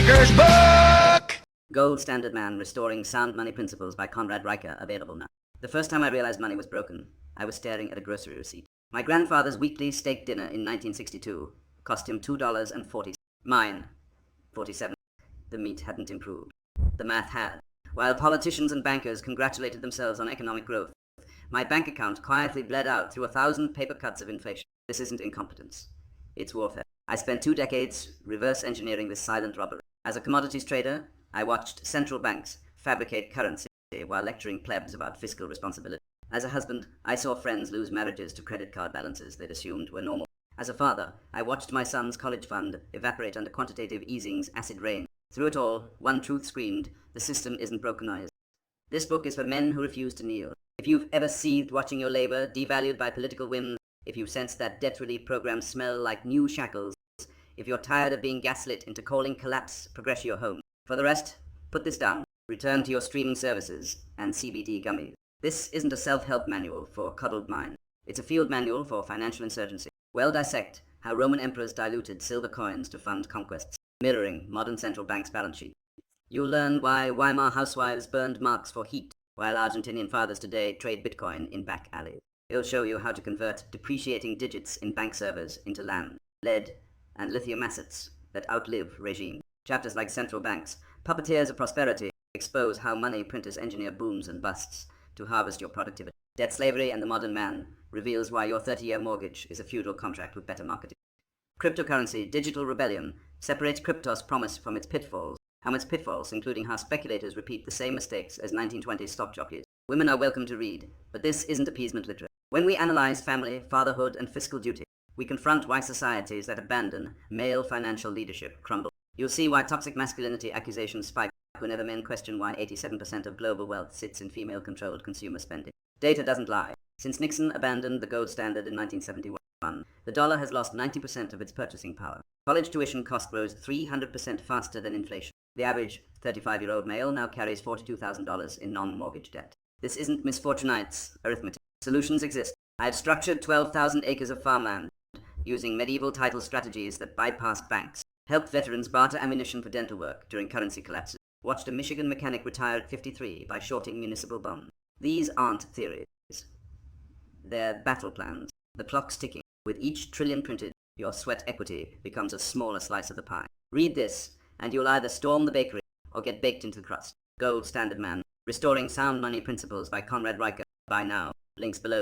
Maker's Book! Gold Standard Man, Restoring Sound Money Principles by Conrad Riker, available now. The first time I realized money was broken, I was staring at a grocery receipt. My grandfather's weekly steak dinner in 1962 cost him $2.40. Mine, 47. The meat hadn't improved. The math had. While politicians and bankers congratulated themselves on economic growth, my bank account quietly bled out through 1,000 paper cuts of inflation. This isn't incompetence. It's warfare. I spent 2 decades reverse engineering this silent robbery. As a commodities trader, I watched central banks fabricate currency while lecturing plebs about fiscal responsibility. As a husband, I saw friends lose marriages to credit card balances they'd assumed were normal. As a father, I watched my son's college fund evaporate under quantitative easing's acid rain. Through it all, one truth screamed: the system isn't brokenized. This book is for men who refuse to kneel. If you've ever seethed watching your labor devalued by political whims, if you've sensed that debt relief program smell like new shackles, if you're tired of being gaslit into calling collapse progressio home. For the rest, put this down. Return to your streaming services and CBD gummies. This isn't a self-help manual for cuddled mind. It's a field manual for financial insurgency. Well, dissect how Roman emperors diluted silver coins to fund conquests, mirroring modern central banks' balance sheets. You'll learn why Weimar housewives burned marks for heat, while Argentinian fathers today trade Bitcoin in back alleys. It'll show you how to convert depreciating digits in bank servers into land, lead, and lithium assets that outlive regimes. Chapters like Central Banks, Puppeteers of Prosperity, expose how money printers engineer booms and busts to harvest your productivity. Debt Slavery and the Modern Man reveals why your 30-year mortgage is a feudal contract with better marketing. Cryptocurrency, Digital Rebellion, separates Cryptos' promise from its pitfalls, including how speculators repeat the same mistakes as 1920s stock jockeys. Women are welcome to read, but this isn't appeasement literature. When we analyze family, fatherhood, and fiscal duty, we confront why societies that abandon male financial leadership crumble. You'll see why toxic masculinity accusations spike whenever men question why 87% of global wealth sits in female-controlled consumer spending. Data doesn't lie. Since Nixon abandoned the gold standard in 1971, the dollar has lost 90% of its purchasing power. College tuition cost rose 300% faster than inflation. The average 35-year-old male now carries $42,000 in non-mortgage debt. This isn't Misfortunites arithmetic. Solutions exist. I've structured 12,000 acres of farmland using medieval title strategies that bypassed banks, helped veterans barter ammunition for dental work during currency collapses, watched a Michigan mechanic retire at 53 by shorting municipal bonds. These aren't theories. They're battle plans. The clock's ticking. With each trillion printed, your sweat equity becomes a smaller slice of the pie. Read this, and you'll either storm the bakery or get baked into the crust. Gold Standard Man, Restoring Sound Money Principles by Conrad Riker. Buy now. Links below.